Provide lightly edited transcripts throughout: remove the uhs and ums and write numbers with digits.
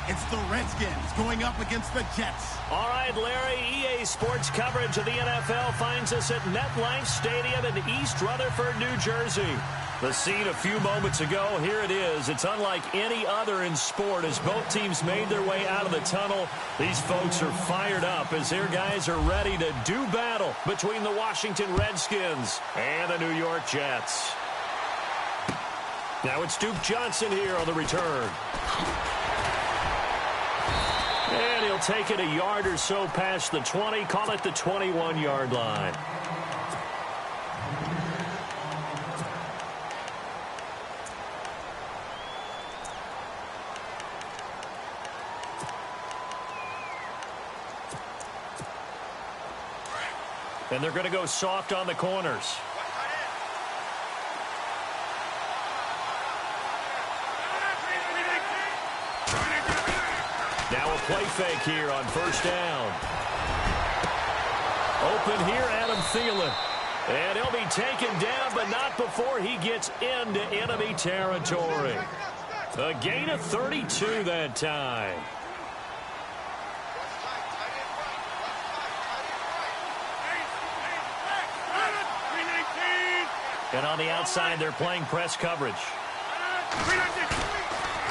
It's the Redskins going up against the Jets. All right, Larry, EA Sports coverage of the NFL finds us at MetLife Stadium in East Rutherford, New Jersey. The scene a few moments ago, here it is. It's unlike any other in sport as both teams made their way out of the tunnel. These folks are fired up as their guys are ready to do battle between the Washington Redskins and the New York Jets. Now it's Duke Johnson here on the return. And he'll take it a yard or so past the 20, call it the 21-yard line. And they're going to go soft on the corners. Now a play fake here on first down. Open here, Adam Thielen. And he'll be taken down, but not before he gets into enemy territory. A gain of 32 that time. And on the outside, they're playing press coverage.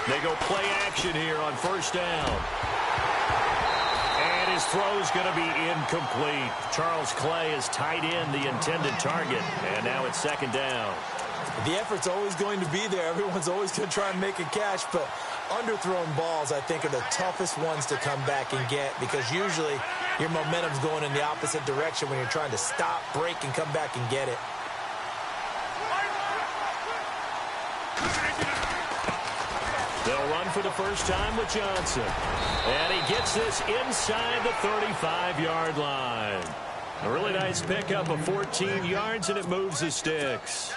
They go play action here on first down. And his throw's going to be incomplete. Charles Clay has tied in the intended target. And now it's second down. The effort's always going to be there. Everyone's always going to try and make a catch. But underthrown balls, I think, are the toughest ones to come back and get. Because usually your momentum's going in the opposite direction when you're trying to stop, break, and come back and get it. They'll run for the first time with Johnson. And he gets this inside the 35-yard line. A really nice pickup of 14 yards, and it moves the sticks.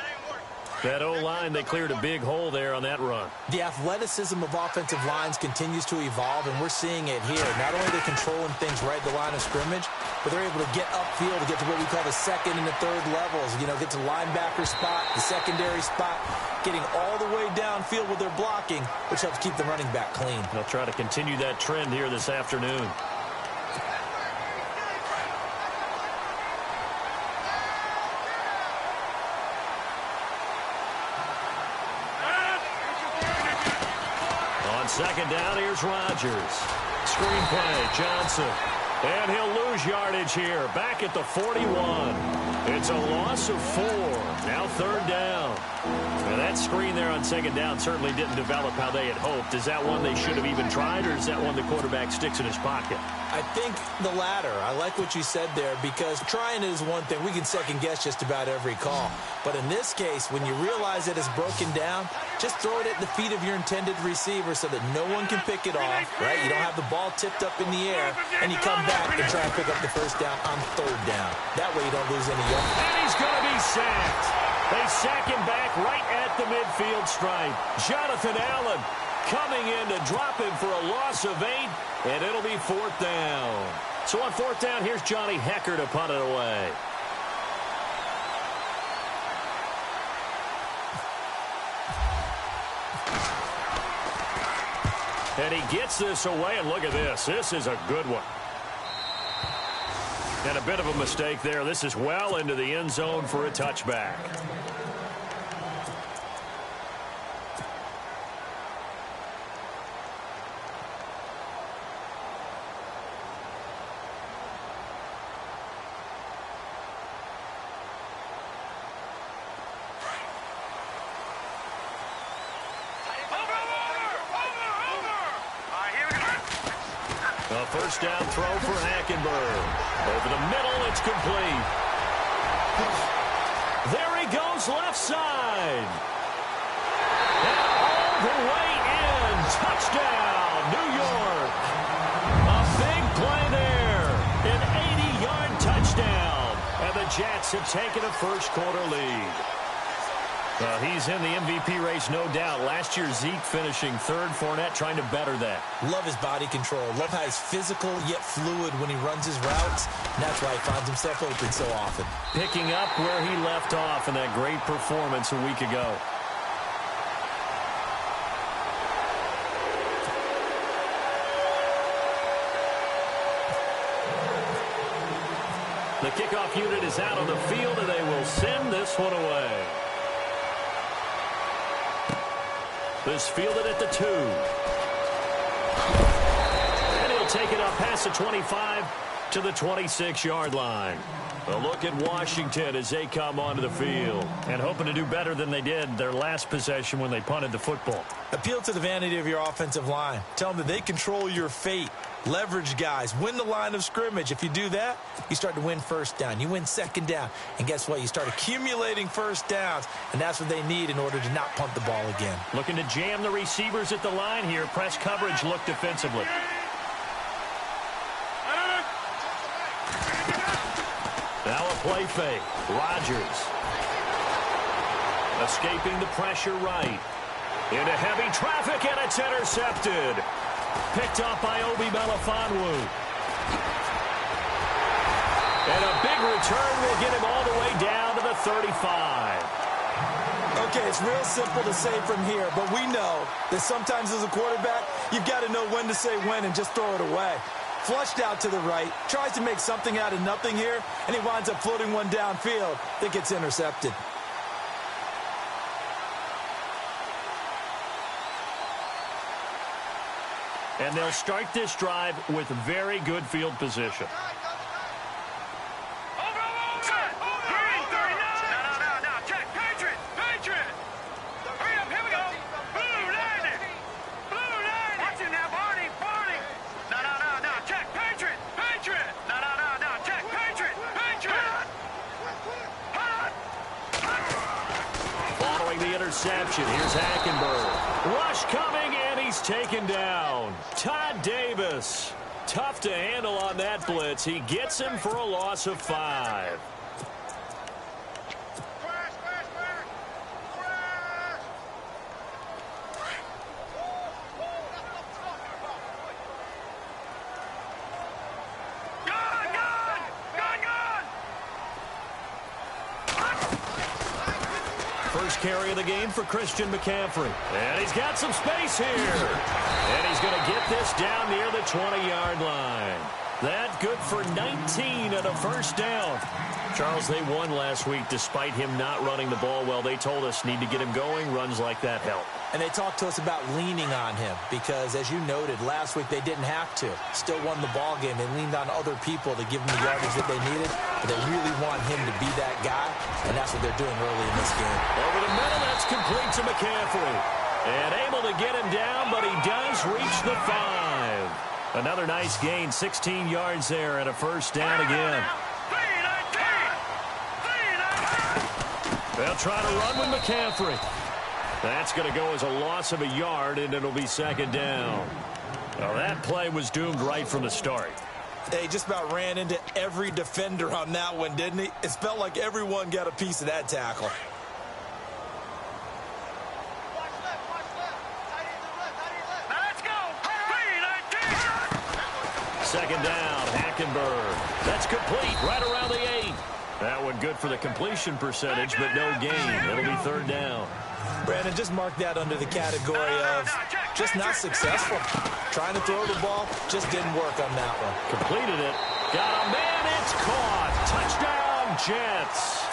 That O-line, they cleared a big hole there on that run. The athleticism of offensive lines continues to evolve, and we're seeing it here. Not only are they controlling things right at the line of scrimmage, but they're able to get upfield to get to what we call the second and the third levels. You know, get to the linebacker spot, the secondary spot, getting all the way downfield with their blocking, which helps keep the running back clean. They'll try to continue that trend here this afternoon. On second down, here's Rodgers. Screen play, Johnson. And he'll lose yardage here, back at the 41. It's a loss of 4. Now third down. Now that screen there on second down certainly didn't develop how they had hoped. Is that one they should have even tried, or is that one the quarterback sticks in his pocket? I think the latter. I like what you said there, because trying is one thing. We can second guess just about every call. But in this case, when you realize that it's broken down, just throw it at the feet of your intended receiver so that no one can pick it off, right? You don't have the ball tipped up in the air, and you come back and try and pick up the first down on third down. That way you don't lose any yards. And he's going to be sacked. They sack him back right at the midfield stripe. Jonathan Allen coming in to drop him for a loss of 8, and it'll be fourth down. So on fourth down, here's Johnny Hecker to punt it away. And he gets this away, and look at this. This is a good one. And a bit of a mistake there. This is well into the end zone for a touchback. A first down throw for Hackenberg. Over the middle, it's complete. There he goes, left side. And all the way in. Touchdown, New York. A big play there. An 80-yard touchdown. And the Jets have taken a first-quarter lead. He's in the MVP race, no doubt. Last year, Zeke finishing third. Fournette trying to better that. Love his body control. Love how he's physical yet fluid when he runs his routes. And that's why he finds himself open so often. Picking up where he left off in that great performance a week ago. The kickoff unit is out on the field, and they will send this one away. This fielded at the 2. And he'll take it up past the 25 to the 26-yard line. A look at Washington as they come onto the field and hoping to do better than they did their last possession when they punted the football. Appeal to the vanity of your offensive line. Tell them that they control your fate. Leverage guys. Win the line of scrimmage. If you do that, you start to win first down. You win second down. And guess what? You start accumulating first downs. And that's what they need in order to not punt the ball again. Looking to jam the receivers at the line here. Press coverage look defensively. Now a play fake. Rodgers. Escaping the pressure right. Into heavy traffic, and it's intercepted. Picked up by Obi Melifonwu. And a big return will get him all the way down to the 35. Okay, it's real simple to say from here, but we know that sometimes as a quarterback, you've got to know when to say when and just throw it away. Flushed out to the right, tries to make something out of nothing here, and he winds up floating one downfield that gets intercepted. And they'll start this drive with very good field position. Interception. Here's Hackenberg. Rush coming, and he's taken down. Todd Davis. Tough to handle on that blitz. He gets him for a loss of 5. First carry of the game for Christian McCaffrey. And he's got some space here. And he's going to get this down near the 20-yard line. That good for 19 and a first down. Charles, they won last week despite him not running the ball well. They told us need to get him going. Runs like that help. And they talked to us about leaning on him because, as you noted, last week they didn't have to. Still won the ball game. They leaned on other people to give them the yardage that they needed. But they really want him to be that guy, and that's what they're doing early in this game. Over the middle, that's complete to McCaffrey. And able to get him down, but he does reach the 5. Another nice gain, 16 yards there and a first down again. They'll try to run with McCaffrey. That's going to go as a loss of a yard, and it'll be second down. Well, that play was doomed right from the start. They just about ran into every defender on that one, didn't he? It felt like everyone got a piece of that tackle. Second down, Hackenberg. That's complete right around the 8. That one good for the completion percentage, but no gain. It'll be third down. Brandon, just mark that under the category of just not successful. Trying to throw the ball, just didn't work on that one. Completed it. Got a man, it's caught. Touchdown, Jets.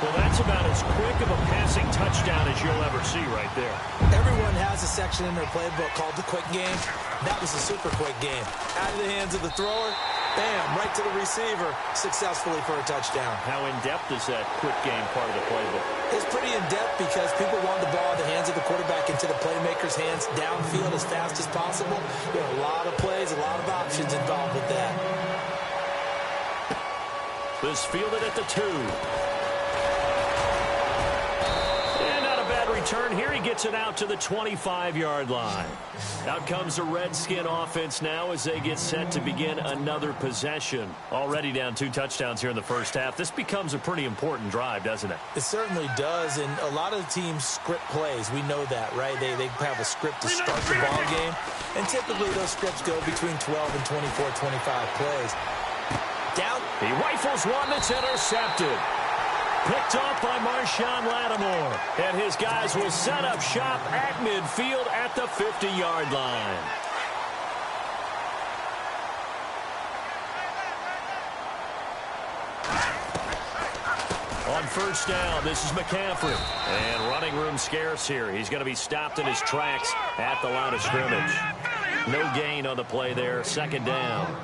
Well, that's about as quick of a passing touchdown as you'll ever see right there. Everyone has a section in their playbook called the quick game. That was a super quick game. Out of the hands of the thrower, bam, right to the receiver, successfully for a touchdown. How in-depth is that quick game part of the playbook? It's pretty in-depth because people want the ball in the hands of the quarterback into the playmaker's hands downfield as fast as possible. There are a lot of plays, a lot of options involved with that. This fielded at the 2. Turn here, he gets it out to the 25-yard line. Out comes the Redskin offense now as they get set to begin another possession. Already down 2 touchdowns here in the first half. This becomes a pretty important drive, doesn't it? It certainly does, and a lot of the teams script plays. We know that, right? They have a script to start the ball game, and typically those scripts go between 12 and 24, 25 plays. Down. He rifles one that's intercepted. Picked off by Marshawn Lattimore. And his guys will set up shop at midfield at the 50-yard line. On first down, this is McCaffrey. And running room scarce here. He's going to be stopped in his tracks at the line of scrimmage. No gain on the play there. Second down.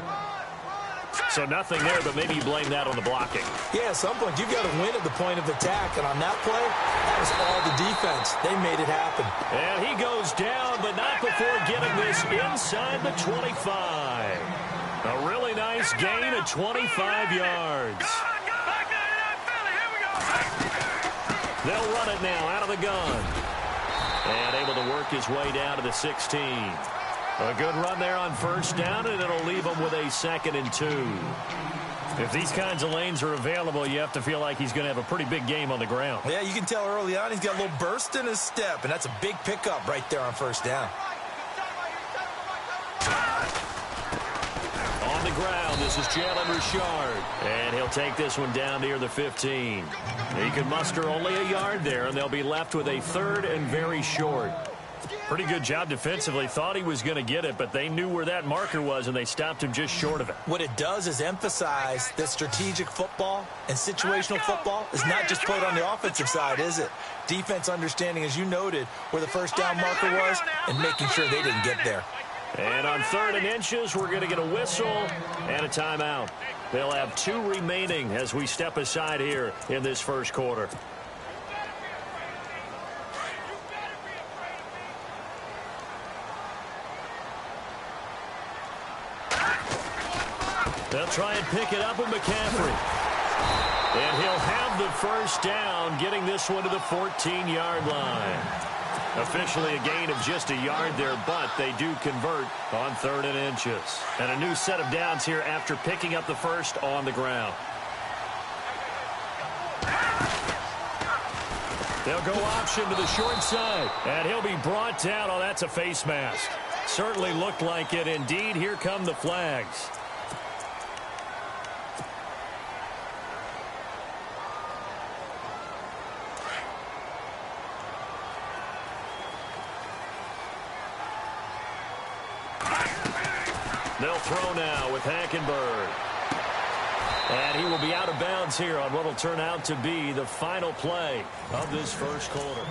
So nothing there, but maybe you blame that on the blocking. Yeah, at some point, you've got to win at the point of attack. And on that play, that was all the defense. They made it happen. And he goes down, but not before getting this inside the 25. A really nice gain of 25 yards. They'll run it now out of the gun. And able to work his way down to the 16. A good run there on first down, and it'll leave him with a 2nd and 2. If these kinds of lanes are available, you have to feel like he's going to have a pretty big game on the ground. Yeah, you can tell early on he's got a little burst in his step, and that's a big pickup right there on first down. On the ground, this is Jalen Richard. And he'll take this one down near the 15. He can muster only a yard there, and they'll be left with a 3rd and very short. Pretty good job defensively. Thought he was going to get it, but they knew where that marker was, and they stopped him just short of it. What it does is emphasize that strategic football and situational football is not just played on the offensive side, is it? Defense understanding, as you noted, where the first down marker was and making sure they didn't get there. And on 3rd and inches, we're going to get a whistle and a timeout. They'll have 2 remaining as we step aside here in this first quarter. They'll try and pick it up with McCaffrey. And he'll have the first down, getting this one to the 14-yard line. Officially a gain of just a yard there, but they do convert on 3rd and inches. And a new set of downs here after picking up the first on the ground. They'll go option to the short side, and he'll be brought down. Oh, that's a face mask. Certainly looked like it. Indeed, here come the flags. They'll throw now with Hackenberg. And he will be out of bounds here on what will turn out to be the final play of this first quarter.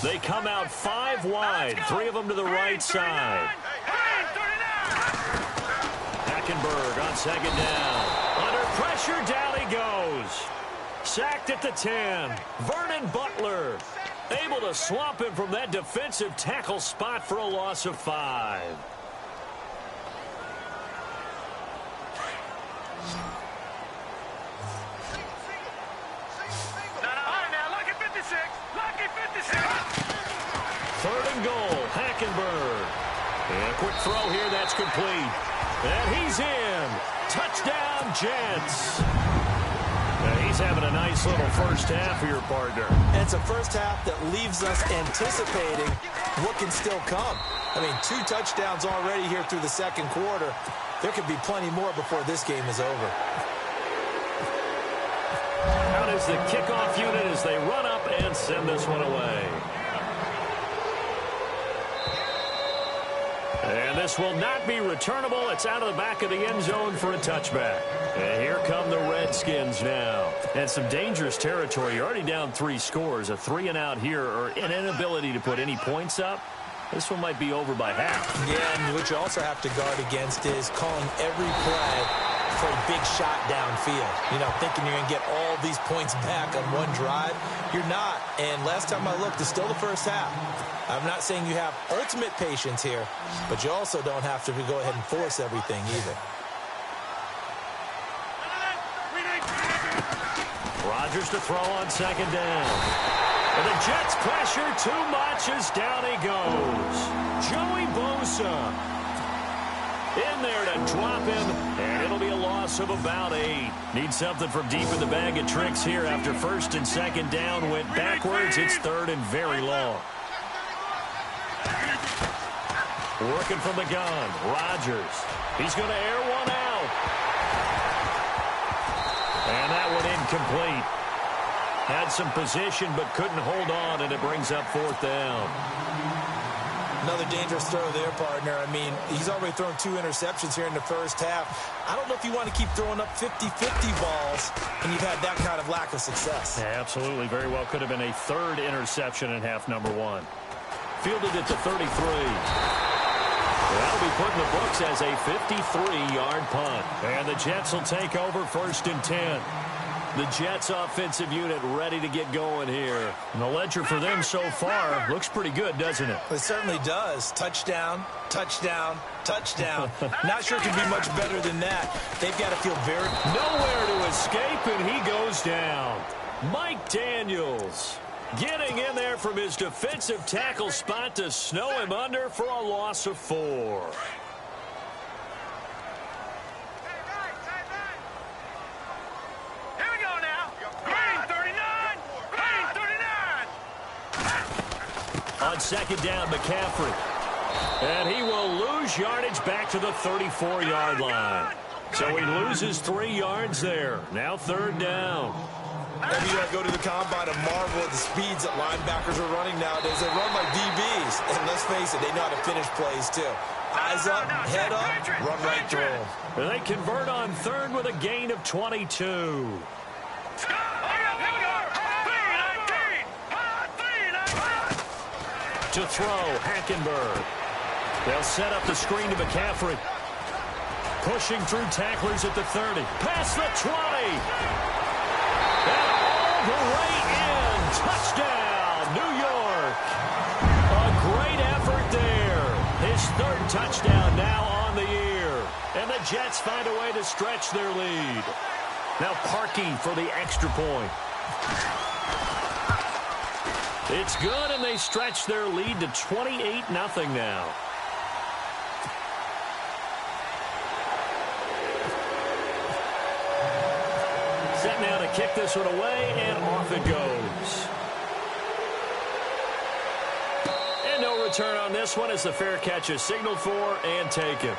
They come out 5 wide, 3 of them to the right side. Hackenberg on 2nd down. Under pressure, down he goes. Sacked at the 10. Vernon Butler able to swamp him from that defensive tackle spot for a loss of 5. Third and goal, Hackenberg. And a quick throw here, that's complete. And he's in. Touchdown, Jets. And he's having a nice little first half for your partner. And it's a first half that leaves us anticipating what can still come. I mean, 2 touchdowns already here through the second quarter. There could be plenty more before this game is over. Out is the kickoff unit as they run up and send this one away. And this will not be returnable. It's out of the back of the end zone for a touchback. And here come the Redskins now. And some dangerous territory. You're already down 3 scores. A 3-and-out here, or an inability to put any points up. This one might be over by half. Yeah, and what you also have to guard against is calling every play for a big shot downfield. You know, thinking you're going to get all these points back on one drive. You're not. And last time I looked, it's still the first half. I'm not saying you have ultimate patience here, but you also don't have to go ahead and force everything either. Rodgers to throw on 2nd down. And the Jets pressure too much as down he goes. Joey Bosa in there to drop him, and it'll be a loss of about 8. Need something from deep in the bag of tricks here after 1st and 2nd down went backwards. It's 3rd and very long. Working from the gun. Rodgers. He's going to air one out. And that one incomplete. Had some position but couldn't hold on, and it brings up 4th down. Another dangerous throw there, partner. I mean, he's already thrown 2 interceptions here in the first half. I don't know if you want to keep throwing up 50-50 balls when you've had that kind of lack of success. Yeah, absolutely. Very well could have been a 3rd interception in half number 1. Fielded at the 33. That'll be put in the books as a 53-yard punt. And the Jets will take over 1st and 10. The Jets offensive unit ready to get going here. And the ledger for them so far looks pretty good, doesn't it? It certainly does. Touchdown, touchdown, touchdown. Not sure it can be much better than that. They've got to feel very... Nowhere to escape, and he goes down. Mike Daniels getting in there from his defensive tackle spot to snow him under for a loss of 4. On 2nd down, McCaffrey. And he will lose yardage back to the 34-yard line. So he loses 3 yards there. Now 3rd down. Maybe you go to the combine and marvel at the speeds that linebackers are running nowadays. They run like DBs. And let's face it, they know how to finish plays, too. Eyes up, head up, run right through them. And they convert on 3rd with a gain of 22. To throw, Hackenberg. They'll set up the screen to McCaffrey. Pushing through tacklers at the 30. Past the 20. And all the way in. Touchdown, New York. A great effort there. His 3rd touchdown now on the year. And the Jets find a way to stretch their lead. Now Parkey for the extra point. It's good, and they stretch their lead to 28-0 now. Set now to kick this one away, and off it goes. And no return on this one as the fair catch is signaled for and taken.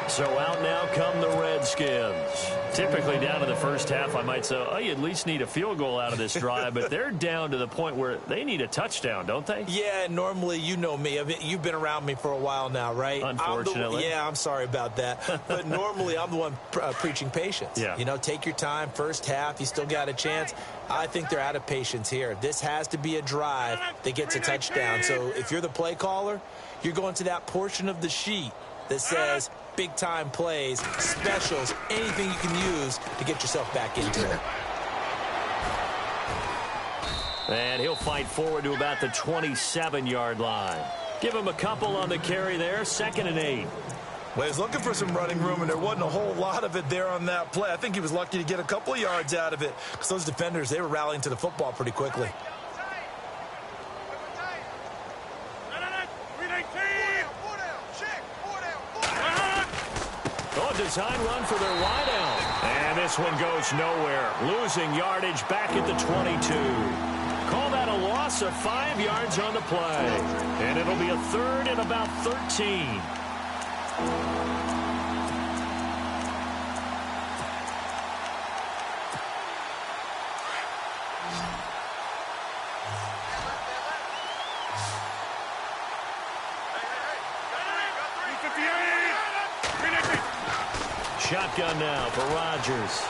So out now come the Redskins. Typically down to the first half, I might say, oh, you at least need a field goal out of this drive, but they're down to the point where they need a touchdown, don't they? Yeah, normally, you know me. You've been around me for a while now, right? Unfortunately. I'm sorry about that. But normally, I'm the one preaching patience. Yeah. You know, take your time. First half, you still got a chance. I think they're out of patience here. This has to be a drive that gets a touchdown. So if you're the play caller, you're going to that portion of the sheet that says big-time plays, specials, anything you can use to get yourself back into it. And he'll fight forward to about the 27-yard line. Give him a couple on the carry there, 2nd and 8. Well, he's looking for some running room, and there wasn't a whole lot of it there on that play. I think he was lucky to get a couple of yards out of it because those defenders, they were rallying to the football pretty quickly. Design run for their wideout. And this one goes nowhere. Losing yardage back at the 22. Call that a loss of 5 yards on the play. And it'll be a 3rd and about 13. Shotgun now for Rodgers.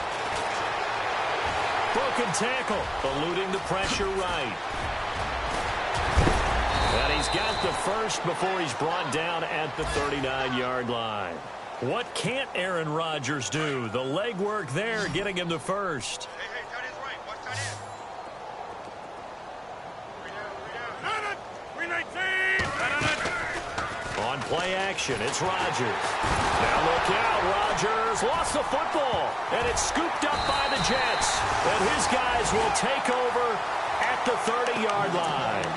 Broken tackle, eluding the pressure right. And he's got the first before he's brought down at the 39-yard line. What can't Aaron Rodgers do? The legwork there getting him the first. On play action, it's Rodgers. Now look out, Rodgers lost the football, and it's scooped up by the Jets. And his guys will take over at the 30-yard line.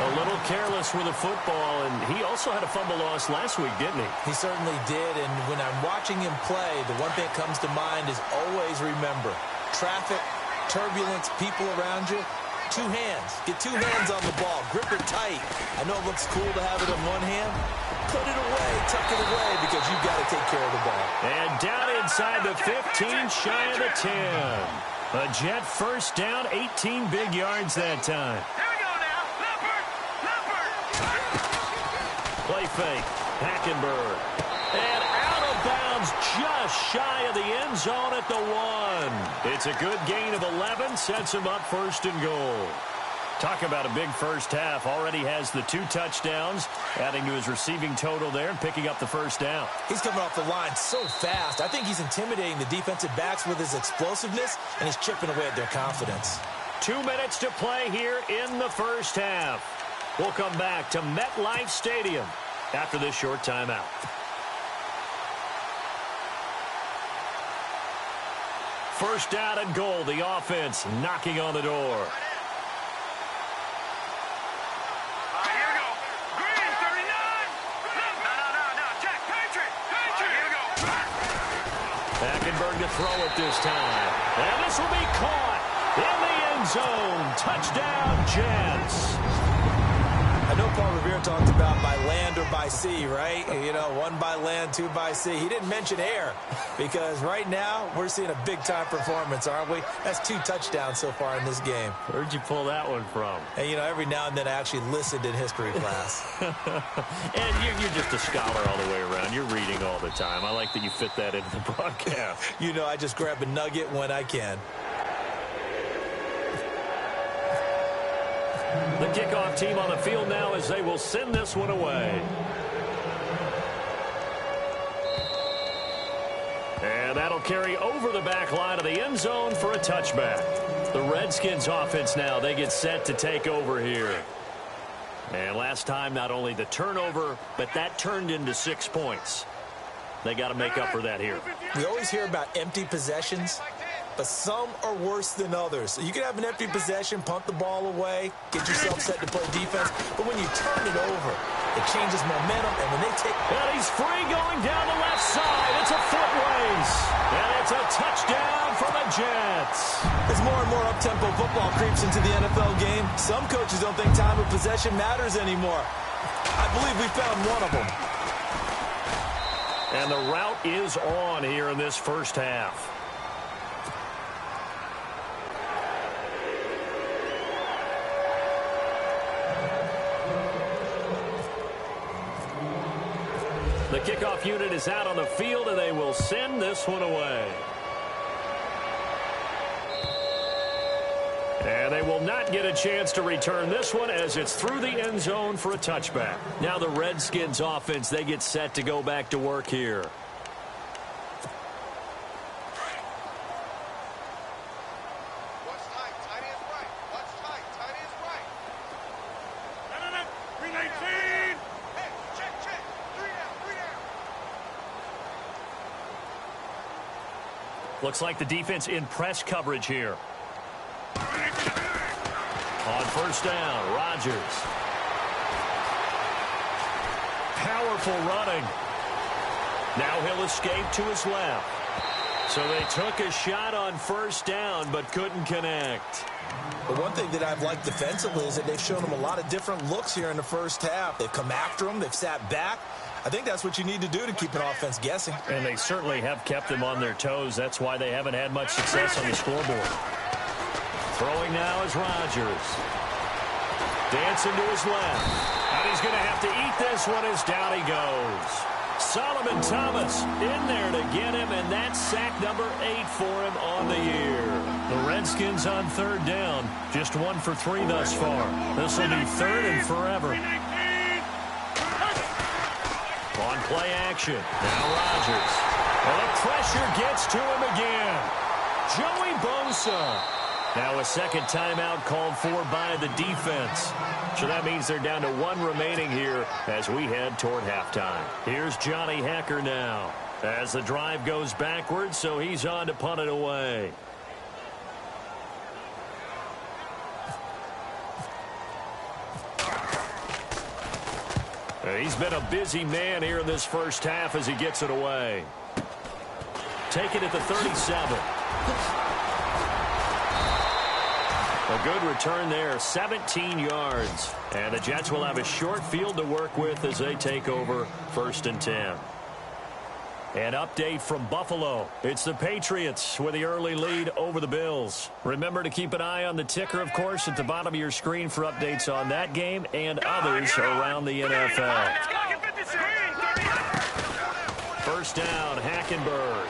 A little careless with the football, and he also had a fumble loss last week, didn't he? He certainly did, and when I'm watching him play, the one thing that comes to mind is always remember, traffic, turbulence, people around you, two hands. Get two hands on the ball. Grip it tight. I know it looks cool to have it in one hand. Put it away. Tuck it away because you've got to take care of the ball. And down inside the 15, shy of the 10. A Jet first down, 18 big yards that time. Here we go now. Leopard. Play fake. Hackenberg. And out of bounds just shy of the end zone at the 1. It's a good gain of 11. Sets him up first and goal. Talk about a big first half. Already has the 2 touchdowns, adding to his receiving total there and picking up the first down. He's coming off the line so fast. I think he's intimidating the defensive backs with his explosiveness, and he's chipping away at their confidence. 2 minutes to play here in the first half. We'll come back to MetLife Stadium after this short timeout. First down and goal. The offense knocking on the door. Hackenberg to throw it this time. And this will be caught in the end zone. Touchdown, Jets. I know Paul Revere talked about by land or by sea, right? You know, 1 by land, 2 by sea. He didn't mention air because right now we're seeing a big-time performance, aren't we? That's 2 touchdowns so far in this game. Where'd you pull that one from? And, you know, every now and then I actually listened in history class. And you're just a scholar all the way around. You're reading all the time. I like that you fit that into the broadcast. You know, I just grab a nugget when I can. The kickoff team on the field now as they will send this one away. And that'll carry over the back line of the end zone for a touchback. The Redskins offense now, they get set to take over here. And last time, not only the turnover, but that turned into 6 points. They got to make up for that here. We always hear about empty possessions, but some are worse than others. You can have an empty possession, punt the ball away, get yourself set to play defense, but when you turn it over, it changes momentum, and when they take... And he's free going down the left side. It's a foot race, and it's a touchdown for the Jets. As more and more up-tempo football creeps into the NFL game, some coaches don't think time of possession matters anymore. I believe we found one of them. And the route is on here in this first half. The kickoff unit is out on the field, and they will send this one away. And they will not get a chance to return this one as it's through the end zone for a touchback. Now the Redskins offense, they get set to go back to work here. Looks like the defense in press coverage here. On first down, Rodgers. Powerful running. Now he'll escape to his left. So they took a shot on first down but couldn't connect. But one thing that I've liked defensively is that they've shown him a lot of different looks here in the first half. They've come after him. They've sat back. I think that's what you need to do to keep an offense guessing. And they certainly have kept them on their toes. That's why they haven't had much success on the scoreboard. Throwing now is Rodgers. Dancing to his left. And he's going to have to eat this one as down he goes. Solomon Thomas in there to get him, and that's sack number 8 for him on the year. The Redskins on third down. Just 1 for 3 thus far. This will be third and forever. On play action. Now Rodgers. And the pressure gets to him again. Joey Bosa. Now a second timeout called for by the defense. So that means they're down to 1 remaining here as we head toward halftime. Here's Johnny Hacker now as the drive goes backwards, so he's on to punt it away. He's been a busy man here in this first half as he gets it away. Take it at the 37. A good return there, 17 yards. And the Jets will have a short field to work with as they take over 1st and 10. An update from Buffalo. It's the Patriots with the early lead over the Bills. Remember to keep an eye on the ticker, of course, at the bottom of your screen for updates on that game and others around the NFL. First down, Hackenberg.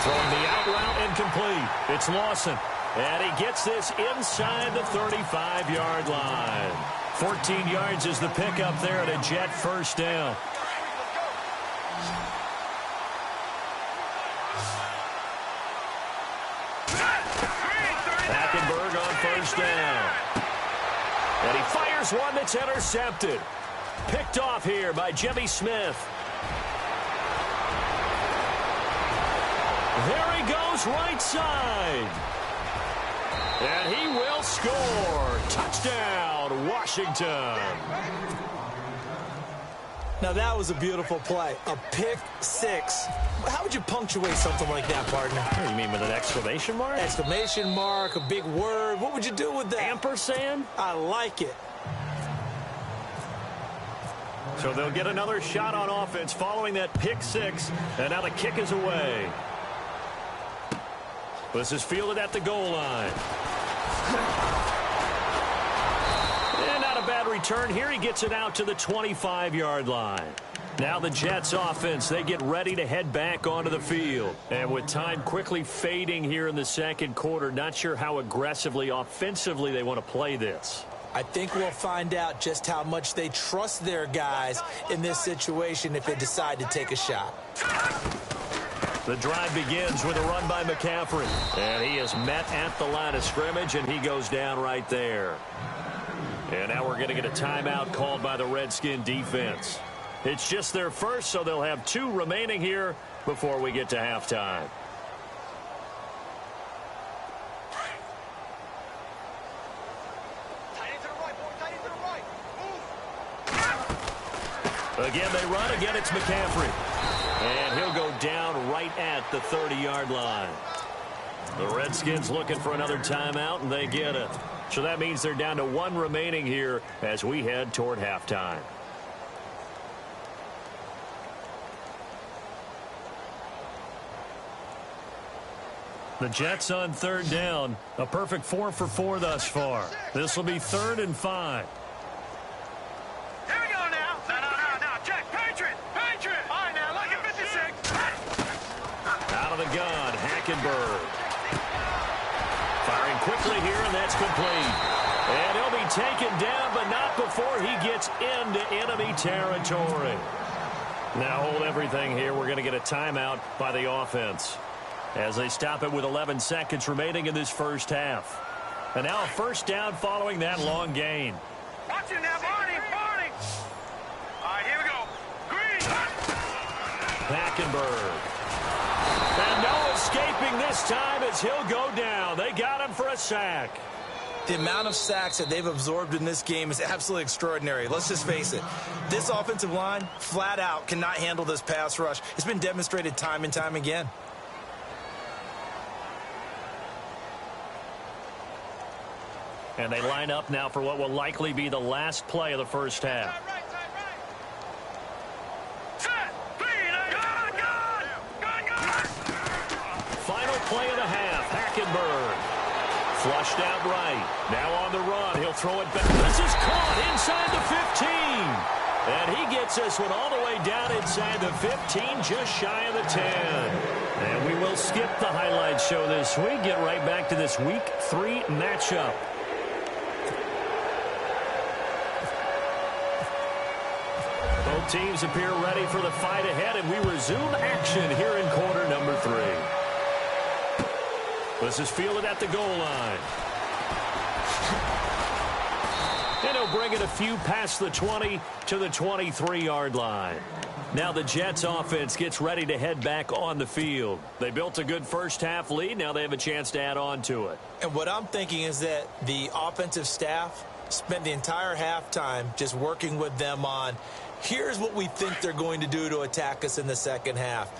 Throwing the out route incomplete. It's Lawson. And he gets this inside the 35-yard line. 14 yards is the pickup there at a Jet first down. Hackenberg on first down. And he fires one that's intercepted. Picked off here by Jimmy Smith. There he goes, right side. And he will score. Touchdown, Washington. Now, that was a beautiful play. A pick six. How would you punctuate something like that, partner? What do you mean, with an exclamation mark? Exclamation mark, a big word. What would you do with that? Ampersand? I like it. So they'll get another shot on offense following that pick six. And now the kick is away. This is fielded at the goal line. And not a bad return here. He gets it out to the 25-yard line. Now the Jets offense, they get ready to head back onto the field. And with time quickly fading here in the second quarter, not sure how aggressively, offensively they want to play this. I think we'll find out just how much they trust their guys in this situation if they decide to take a shot. The drive begins with a run by McCaffrey. And he is met at the line of scrimmage, and he goes down right there. And now we're going to get a timeout called by the Redskin defense. It's just their first, so they'll have 2 remaining here before we get to halftime. Again, they run. Again, it's McCaffrey. And he'll go down right at the 30-yard line. The Redskins looking for another timeout, and they get it. So that means they're down to 1 remaining here as we head toward halftime. The Jets on 3rd down. A perfect 4 for 4 thus far. This will be 3rd and 5. Here we go now. No. Check. Patriot. All right, now, look at 56. Out of the gun, Hackenberg. Firing quickly here, and that's complete. And he'll be taken down, but not before he gets into enemy territory. Now hold everything here. We're going to get a timeout by the offense as they stop it with 11 seconds remaining in this first half. And now a first down following that long gain. Watch it now, Barney. All right, here we go. Green. Hackenberg. And no escaping this time as he'll go down. They got him for a sack. The amount of sacks that they've absorbed in this game is absolutely extraordinary. Let's just face it. This offensive line, flat out, cannot handle this pass rush. It's been demonstrated time and time again. And they line up now for what will likely be the last play of the first half. Right. Final play of the half. Hackenberg. Flushed out right. Now on the run. He'll throw it back. This is caught inside the 15. And he gets this one all the way down inside the 15, just shy of the 10. And we will skip the highlight show this week. Get right back to this Week 3 matchup. Both teams appear ready for the fight ahead, and we resume action here in quarter number 3. This is fielded at the goal line. And he'll bring it a few past the 20 to the 23-yard line. Now the Jets offense gets ready to head back on the field. They built a good first half lead. Now they have a chance to add on to it. And what I'm thinking is that the offensive staff spent the entire halftime just working with them on Here's what we think they're going to do to attack us in the second half.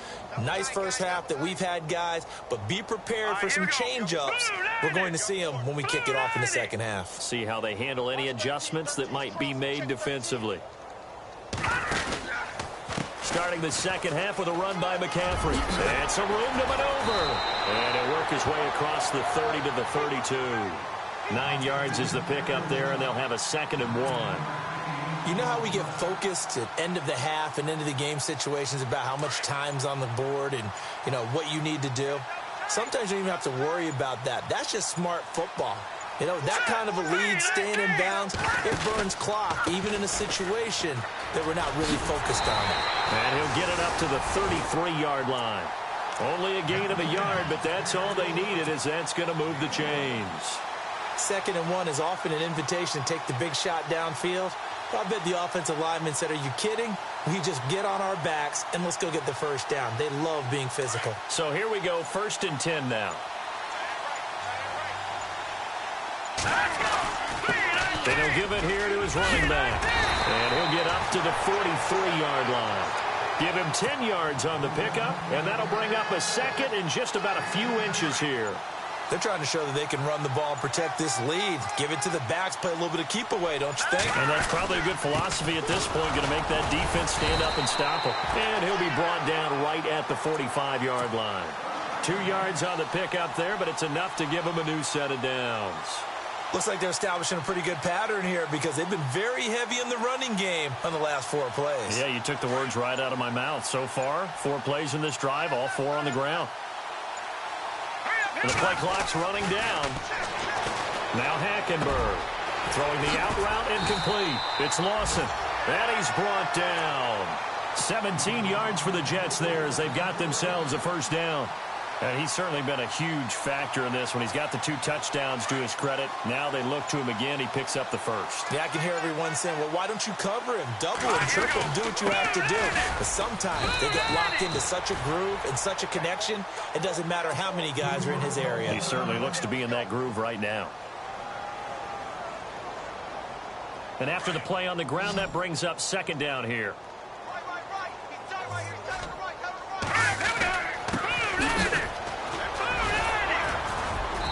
Nice first half that we've had, guys, but be prepared for some change-ups. We're going to see them when we kick it off in the second half. See how they handle any adjustments that might be made defensively. Starting the second half with a run by McCaffrey. And some room to maneuver. And he'll work his way across the 30 to the 32. 9 yards is the pickup there, and they'll have a 2nd and 1. You know how we get focused at end of the half and into the game situations about how much time's on the board and, you know, what you need to do? Sometimes you don't even have to worry about that. That's just smart football. You know, that kind of a lead, staying in bounds, it burns clock, even in a situation that we're not really focused on. And he'll get it up to the 33-yard line. Only a gain of a yard, but that's all they needed, as that's going to move the chains. 2nd and 1 is often an invitation to take the big shot downfield. But I bet the offensive lineman said, are you kidding? We just get on our backs and let's go get the first down. They love being physical. So here we go, 1st and 10 now. Then he'll give it here to his running back. And he'll get up to the 43-yard line. Give him 10 yards on the pickup, and that'll bring up a 2nd and just about a few inches here. They're trying to show that they can run the ball and protect this lead. Give it to the backs, play a little bit of keep away, don't you think? And that's probably a good philosophy at this point, going to make that defense stand up and stop him. And he'll be brought down right at the 45-yard line. 2 yards on the pickup there, but it's enough to give him a new set of downs. Looks like they're establishing a pretty good pattern here because they've been very heavy in the running game on the last 4 plays. Yeah, you took the words right out of my mouth. So far, 4 plays in this drive, all 4 on the ground. And the play clock's running down. Now Hackenberg throwing the out route incomplete. It's Lawson. And he's brought down. 17 yards for the Jets there as they've got themselves a first down. And he's certainly been a huge factor in this one. He's got the 2 touchdowns to his credit. Now they look to him again. He picks up the first. Yeah, I can hear everyone saying, well, why don't you cover him? Double him, triple him, do what you have to do. But sometimes they get locked into such a groove and such a connection, it doesn't matter how many guys are in his area. He certainly looks to be in that groove right now. And after the play on the ground, that brings up 2nd down here.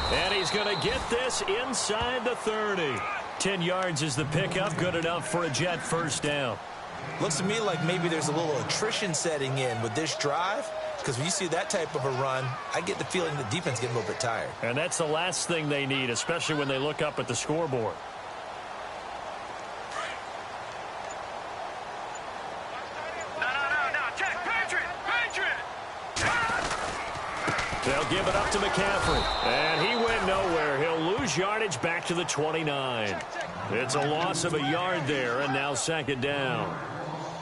And he's going to get this inside the 30. 10 yards is the pickup. Good enough for a Jet first down. Looks to me like maybe there's a little attrition setting in with this drive. Because when you see that type of a run, I get the feeling the defense getting a little bit tired. And that's the last thing they need, especially when they look up at the scoreboard. They'll give it up to McCaffrey. And he went nowhere. He'll lose yardage back to the 29. It's a loss of a yard there, and now 2nd down.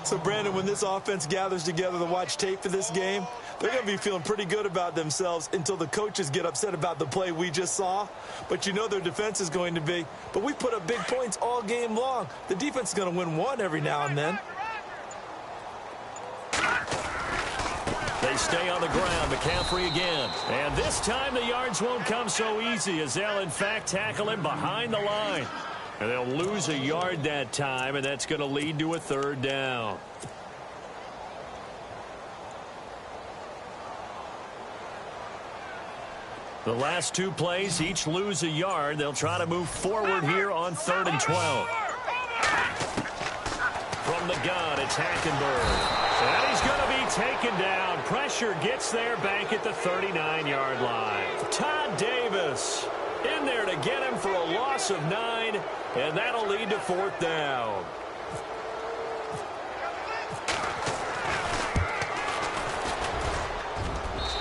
So, Brandon, when this offense gathers together to watch tape for this game, they're going to be feeling pretty good about themselves until the coaches get upset about the play we just saw. But you know their defense is going to be. But we put up big points all game long. The defense is going to win one every now and then. They stay on the ground. McCaffrey again. And this time the yards won't come so easy as they'll, in fact, tackle him behind the line. And they'll lose a yard that time, and that's going to lead to a 3rd down. The last 2 plays each lose a yard. They'll try to move forward here on 3rd and 12. From the gun, it's Hackenberg. And he's going to be taken down. Pressure gets there back at the 39-yard line. Todd Davis in there to get him for a loss of 9, and that'll lead to 4th down.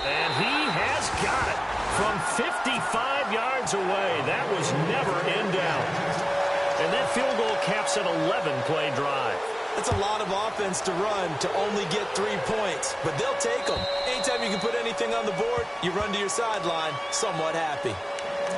And he has got it from 55 yards away. That was never in doubt. And that field goal caps an 11-play drive. It's a lot of offense to run to only get 3 points, but they'll take them. Anytime you can put anything on the board, you run to your sideline somewhat happy.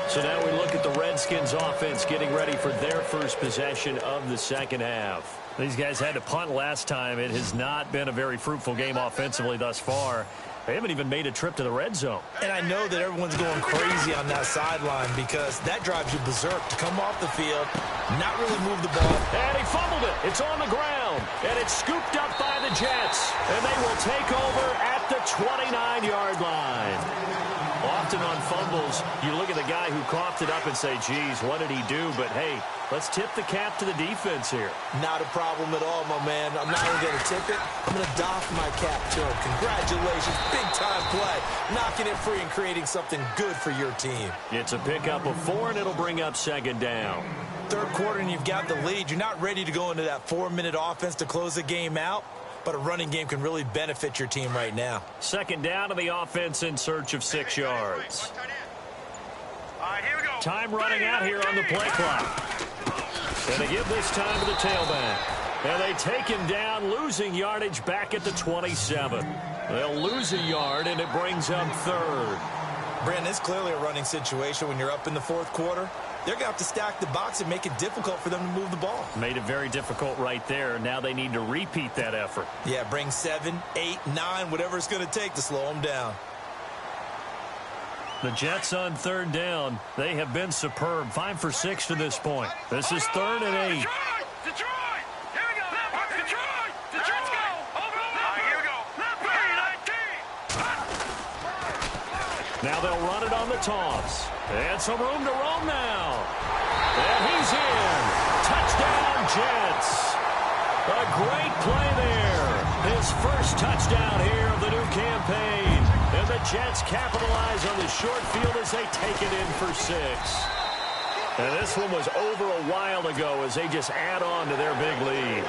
So now we look at the Redskins offense getting ready for their first possession of the second half. These guys had to punt last time. It has not been a very fruitful game offensively thus far. They haven't even made a trip to the red zone. And I know that everyone's going crazy on that sideline because that drives you berserk to come off the field, not really move the ball. And he fumbled it. It's on the ground. And it's scooped up by the Jets. And they will take over at the 29-yard line. Often on fumbles, you look at the guy who coughed it up and say, geez, what did he do? But, hey, let's tip the cap to the defense here. Not a problem at all, my man. I'm not only going to tip it, I'm going to doff my cap to him. Congratulations. Big-time play. Knocking it free and creating something good for your team. It's a pickup of 4, and it'll bring up second down. Third quarter, and you've got the lead. You're not ready to go into that 4-minute offense to close the game out. But a running game can really benefit your team right now. Second down to the offense in search of 6 yards. All right, here we go. Time running out here on the play clock. And they give this time to the tailback. And they take him down, losing yardage back at the 27. They'll lose a yard, and it brings up third. Brandon, it's clearly a running situation when you're up in the fourth quarter. They're going to have to stack the box and make it difficult for them to move the ball. Made it very difficult right there. Now they need to repeat that effort. Yeah, bring 7, 8, 9, whatever it's going to take to slow them down. The Jets on third down. They have been superb. 5 for 6 to this point. This is 3rd and 8. Detroit! Here we go! Detroit! Let's go! Over! All right, here we go. 19! Now they'll run it on the toss. And some room to roam now. And he's in. Touchdown, Jets. A great play there. His first touchdown here of the new campaign. And the Jets capitalize on the short field as they take it in for 6. And this one was over a while ago as they just add on to their big lead.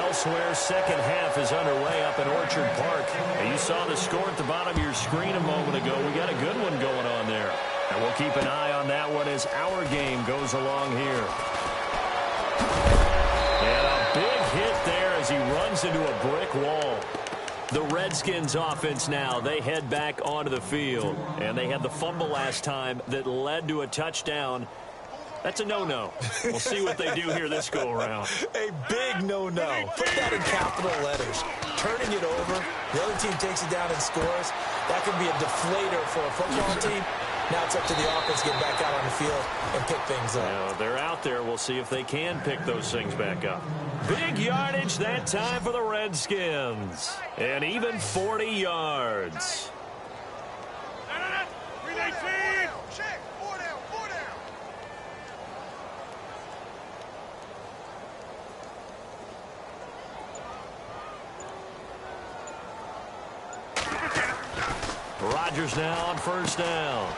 Elsewhere, second half is underway up in Orchard Park. And you saw the score at the bottom of your screen a moment ago. We got a good one going on there. And we'll keep an eye on that one as our game goes along here. And a big hit there as he runs into a brick wall. The Redskins offense now, they head back onto the field. And they had the fumble last time that led to a touchdown. That's a no-no. We'll see what they do here this go-around. A big no-no. Put that in capital letters. Turning it over, the other team takes it down and scores. That can be a deflator for a football team. Now it's up to the offense to get back out on the field and pick things up. Yeah, they're out there. We'll see if they can pick those things back up. Big yardage that time for the Redskins. And even 40 yards. Rodgers now on first down.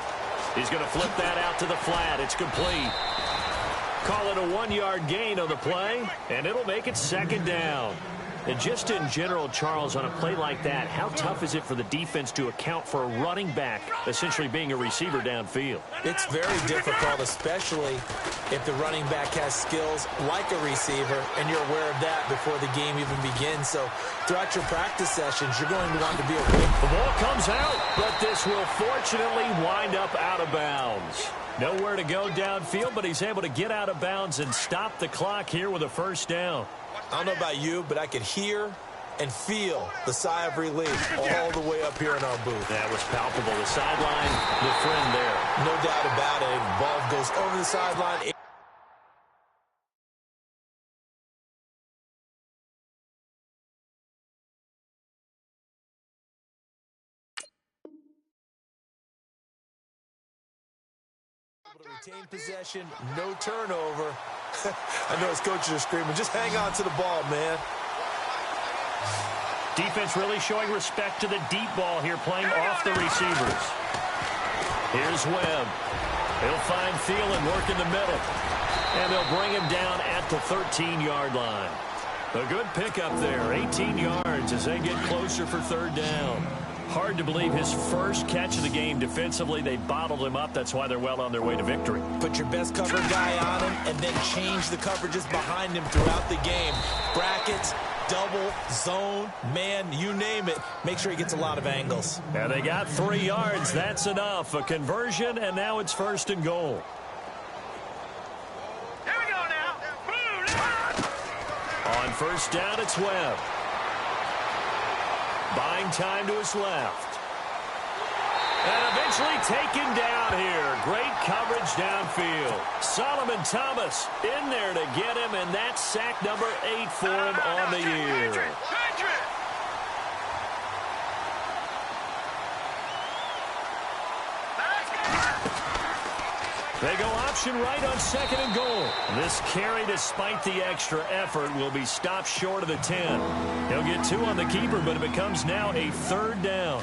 He's going to flip that out to the flat. It's complete. Call it a 1-yard gain on the play, and it'll make it second down. And just in general, Charles, on a play like that, how tough is it for the defense to account for a running back essentially being a receiver downfield? It's very difficult, especially if the running back has skills like a receiver, and you're aware of that before the game even begins. So throughout your practice sessions, you're going to want to be aware. The ball comes out, but this will fortunately wind up out of bounds. Nowhere to go downfield, but he's able to get out of bounds and stop the clock here with a first down. I don't know about you, but I could hear and feel the sigh of relief all the way up here in our booth. That was palpable. The sideline, the friend there. No doubt about it. The ball goes over the sideline. Retain possession, no turnover. I know his coaches are screaming, just hang on to the ball, man. Defense really showing respect to the deep ball here, playing off the receivers. Here's Webb. He'll find Thielen, work in the middle. And they'll bring him down at the 13-yard line. A good pickup there, 18 yards as they get closer for third down. Hard to believe his first catch of the game defensively. They bottled him up. That's why they're well on their way to victory. Put your best cover guy on him and then change the coverages behind him throughout the game. Brackets, double, zone, man, you name it. Make sure he gets a lot of angles. And they got 3 yards. That's enough. A conversion, and now it's 1st and goal. Here we go now. On 1st down, it's Webb. Buying time to his left. And eventually taken down here. Great coverage downfield. Solomon Thomas in there to get him, and that's sack number 8 for him on the year. They go option right on 2nd and goal. This carry, despite the extra effort, will be stopped short of the 10. He'll get 2 on the keeper, but it becomes now a 3rd down.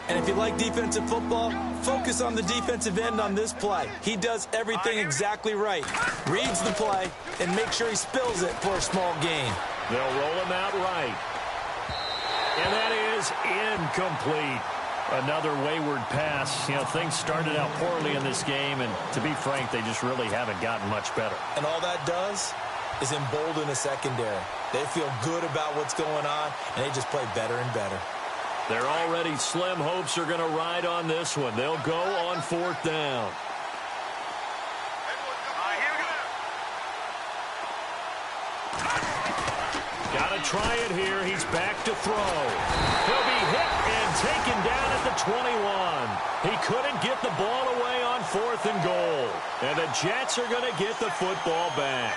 And if you like defensive football, focus on the defensive end on this play. He does everything exactly right. Reads the play and make sure he spills it for a small gain. They'll roll him out right. And that is incomplete. Another wayward pass. You know, things started out poorly in this game, and to be frank, they just really haven't gotten much better. And all that does is embolden a secondary. They feel good about what's going on, and they just play better and better. Their already slim hopes are going to ride on this one. They'll go on 4th down. Got to try it here. He's back to throw. He'll be hit and taken down at the 21. He couldn't get the ball away on 4th and goal. And the Jets are going to get the football back.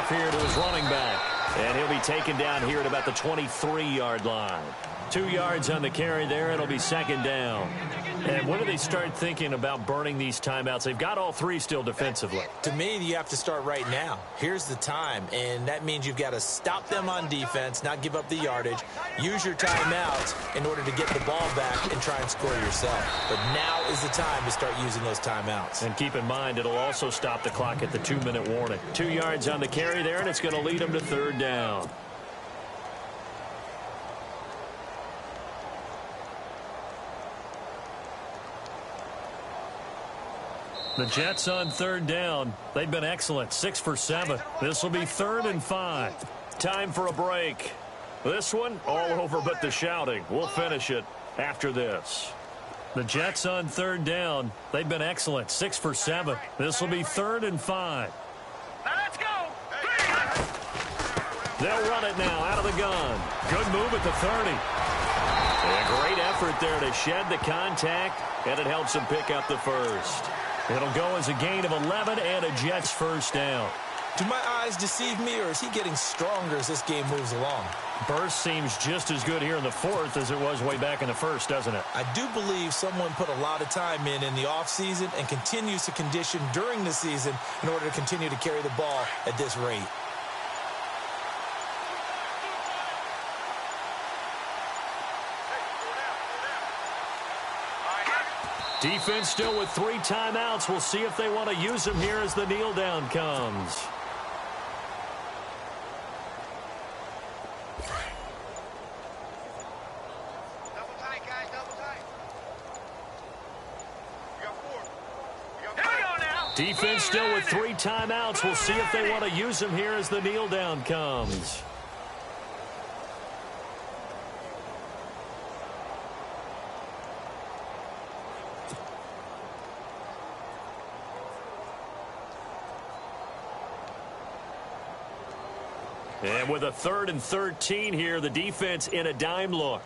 Here to his running back. And he'll be taken down here at about the 23-yard line. 2 yards on the carry there. It'll be 2nd down. And when do they start thinking about burning these timeouts? They've got all 3 still defensively. To me, you have to start right now. Here's the time, and that means you've got to stop them on defense, not give up the yardage, use your timeouts in order to get the ball back and try and score yourself. But now is the time to start using those timeouts. And keep in mind, it'll also stop the clock at the 2-minute warning. 2 yards on the carry there, and it's going to lead them to 3rd down. The Jets on 3rd down. They've been excellent. 6 for 7. This will be 3rd and 5. Time for a break. This one, all over but the shouting. We'll finish it after this. The Jets on 3rd down. They've been excellent. 6 for 7. This will be 3rd and 5. Now let's go. They'll run it now out of the gun. Good move at the 30. And a great effort there to shed the contact, and it helps him pick up the 1st. It'll go as a gain of 11 and a Jets 1st down. Do my eyes deceive me, or is he getting stronger as this game moves along? Burst seems just as good here in the 4th as it was way back in the 1st, doesn't it? I do believe someone put a lot of time in the offseason and continues to condition during the season in order to continue to carry the ball at this rate. Defense still with 3 timeouts. We'll see if they want to use them here as the kneel down comes. Double tight, guys, double tight. You got 4. Here we go now. Defense still with 3 timeouts. We'll see if they want to use them here as the kneel down comes. And with a 3rd and 13 here, the defense in a dime look.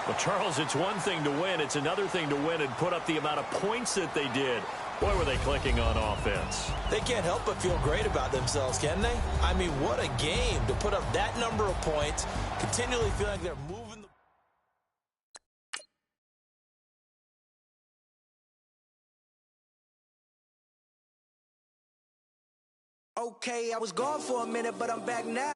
Well, Charles, it's one thing to win. It's another thing to win and put up the amount of points that they did. Boy, were they clicking on offense. They can't help but feel great about themselves, can they? I mean, what a game to put up that number of points, continually feeling like they're moving. Okay, I was gone for a minute, but I'm back now.